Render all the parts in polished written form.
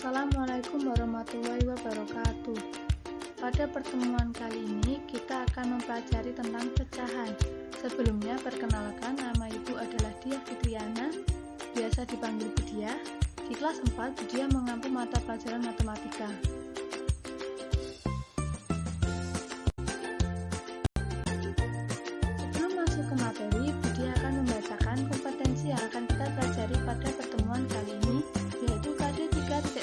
Assalamualaikum warahmatullahi wabarakatuh. Pada pertemuan kali ini kita akan mempelajari tentang pecahan. Sebelumnya perkenalkan, nama ibu adalah Diah Fitriana, biasa dipanggil Budiah. Di kelas 4 Budiah mengampu mata pelajaran matematika. Sebelum masuk ke materi, Budiah akan membacakan kompetensi yang akan kita pelajari pada pertemuan kali ini, yaitu KD 3.1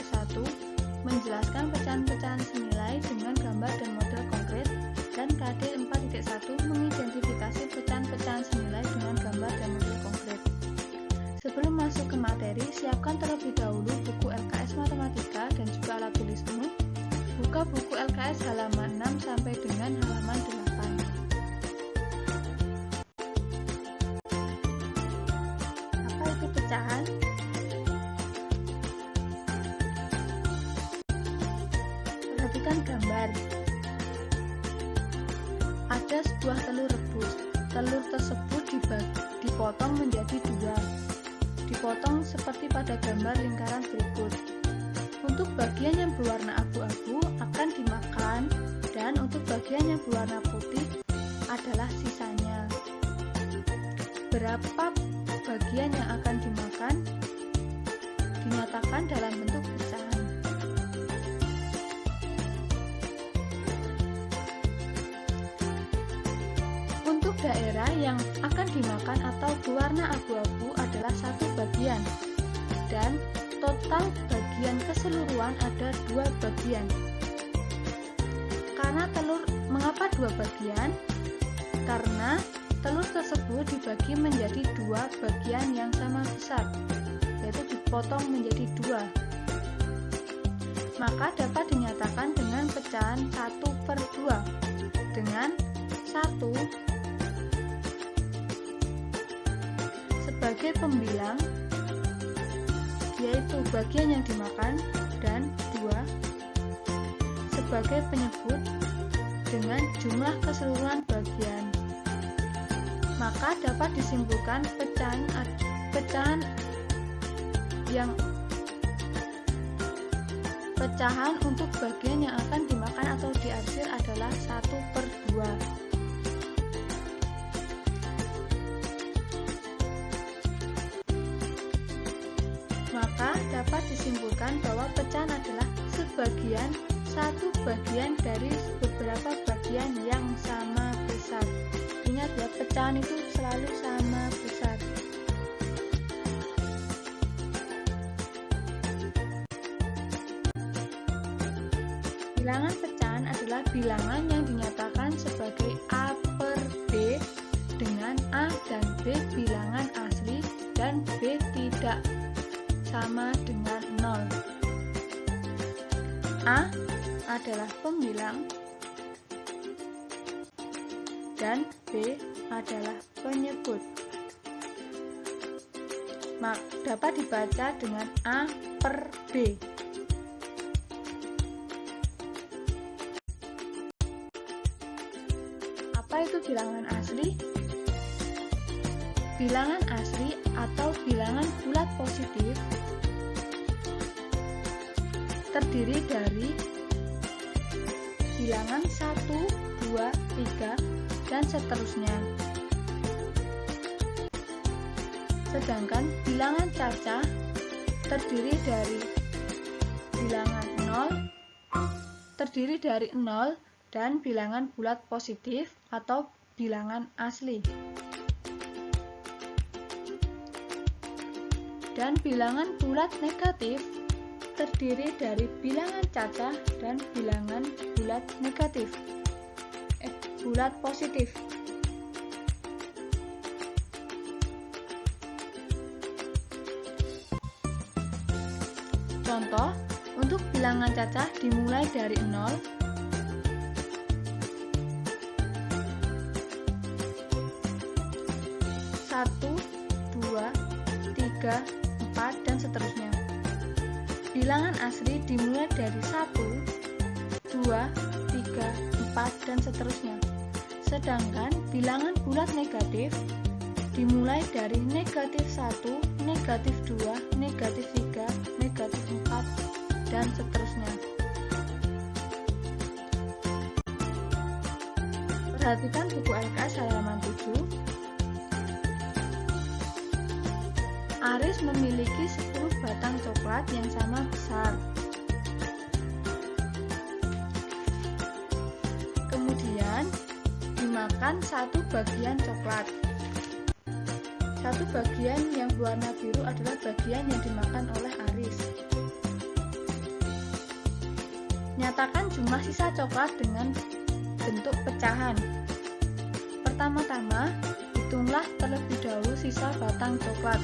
menjelaskan pecahan-pecahan senilai dengan gambar dan model konkret, dan KD 4.1 mengidentifikasi pecahan-pecahan senilai dengan gambar dan model konkret. Sebelum masuk ke materi, siapkan terlebih dahulu buku LKS Matematika dan juga alat tulismu. Buka buku LKS halaman 6 sampai dengan halaman 8. Apa itu pecahan? Perhatikan gambar. Ada sebuah telur rebus. Telur tersebut dipotong menjadi dua. Dipotong seperti pada gambar lingkaran berikut. Untuk bagian yang berwarna abu-abu akan dimakan, dan untuk bagian yang berwarna putih adalah sisanya. Berapa bagian yang akan dimakan dinyatakan dalam bentuk pecahan. Untuk daerah yang akan dimakan atau berwarna abu-abu adalah satu bagian, dan total bagian keseluruhan ada 2 bagian. Mengapa 2 bagian? Karena telur tersebut dibagi menjadi 2 bagian yang sama besar, yaitu dipotong menjadi 2. Maka dapat dinyatakan dengan pecahan 1/2, dengan 1 sebagai pembilang, yaitu bagian yang dimakan, dan 2 sebagai penyebut dengan jumlah keseluruhan bagian. Maka dapat disimpulkan pecahan untuk bagian yang akan dimakan atau diarsir adalah 1/2. Maka dapat disimpulkan bahwa pecahan adalah satu bagian dari beberapa bagian yang sama besar. Ingat ya, pecahan itu selalu sama besar. Bilangan pecahan adalah bilangan yang dinyatakan sebagai A/B dengan A dan B bilangan asli dan B tidak sama dengan 0. A adalah pembilang dan B adalah penyebut. Dapat dibaca dengan A/B. Apa itu bilangan asli? Bilangan asli atau bilangan bulat positif terdiri dari bilangan 1, 2, 3, dan seterusnya. Sedangkan bilangan cacah terdiri dari bilangan 0 dan bilangan bulat positif atau bilangan asli. Dan bilangan bulat negatif terdiri dari bilangan cacah dan bilangan bulat positif. Contoh, untuk bilangan cacah dimulai dari 0, 1, 2, 3, 4, dan seterusnya. Bilangan asli dimulai dari 1, 2, 3, 4, dan seterusnya. Sedangkan bilangan bulat negatif dimulai dari -1, -2, -3, -4, dan dan seterusnya. Perhatikan buku LKS halaman 7. Aris memiliki 10 batang coklat yang sama besar. Kemudian dimakan satu bagian coklat. Satu bagian yang berwarna biru adalah bagian yang dimakan oleh Aris. Nyatakan jumlah sisa coklat dengan bentuk pecahan. Pertama-tama, hitunglah terlebih dahulu sisa batang coklat,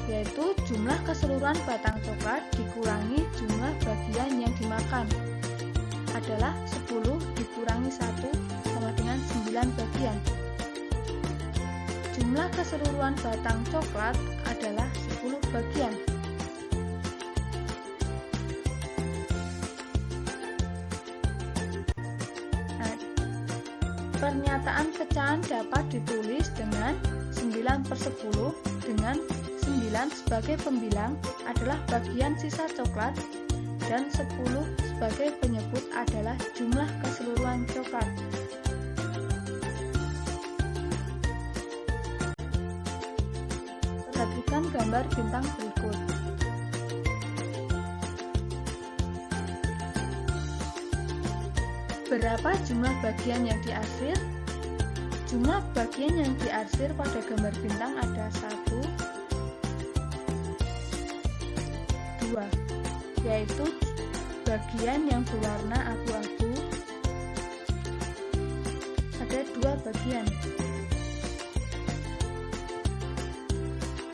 yaitu jumlah keseluruhan batang coklat dikurangi jumlah bagian yang dimakan adalah 10 dikurangi 1 sama dengan 9 bagian. Jumlah keseluruhan batang coklat adalah 10 bagian. Nah, pernyataan pecahan dapat ditulis dengan 9/10 dengan 9 sebagai pembilang adalah bagian sisa coklat dan 10 sebagai penyebut adalah jumlah keseluruhan coklat. Perhatikan gambar bintang berikut. Berapa jumlah bagian yang diarsir? Jumlah bagian yang diarsir pada gambar bintang ada 1, 2, yaitu bagian yang berwarna abu-abu. Ada 2 bagian.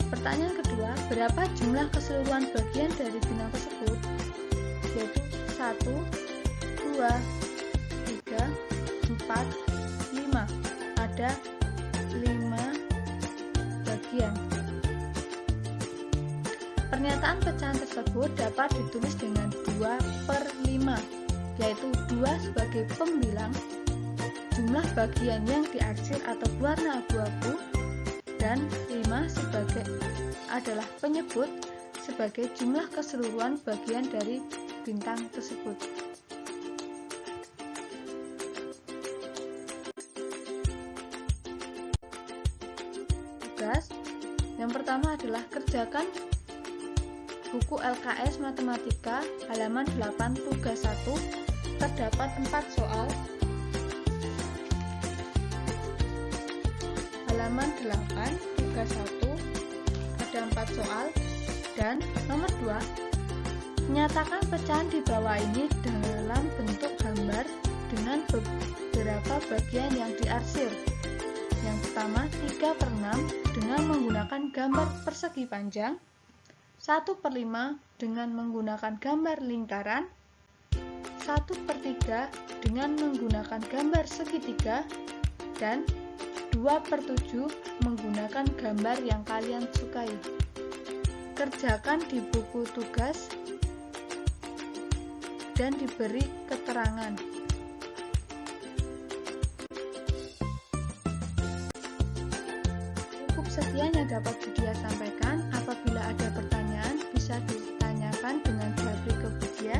Pertanyaan kedua, berapa jumlah keseluruhan bagian dari bintang tersebut? Yaitu 1, 2, 3, 4, 5. Ada 5 bagian. Pernyataan pecahan tersebut dapat ditulis dengan 2/5, yaitu 2 sebagai pembilang, jumlah bagian yang diarsir atau warna abu-abu, dan 5 adalah penyebut sebagai jumlah keseluruhan bagian dari bintang tersebut. Tugas yang pertama adalah kerjakan buku LKS Matematika halaman 8 tugas 1. Terdapat 4 soal. Halaman 8 tugas 1 ada 4 soal. Dan nomor 2, nyatakan pecahan di bawah ini dalam bentuk gambar dengan beberapa bagian yang diarsir. Yang pertama, 3/6 dengan menggunakan gambar persegi panjang, 1/5 dengan menggunakan gambar lingkaran, 1/3 dengan menggunakan gambar segitiga, dan 2/7 menggunakan gambar yang kalian sukai. Kerjakan di buku tugas dan diberi keterangan. Cukup sekian yang dapat Budia sampaikan. Apabila ada pertanyaan, bisa ditanyakan dengan Jabri ke Budia.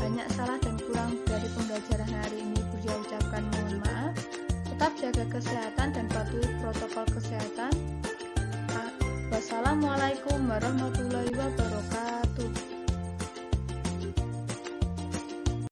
Banyak salah dan kurang dari pembelajaran hari ini Budia ucapkan mohon maaf. Tetap jaga kesehatan dan patuhi protokol kesehatan. Wassalamualaikum warahmatullahi wabarakatuh.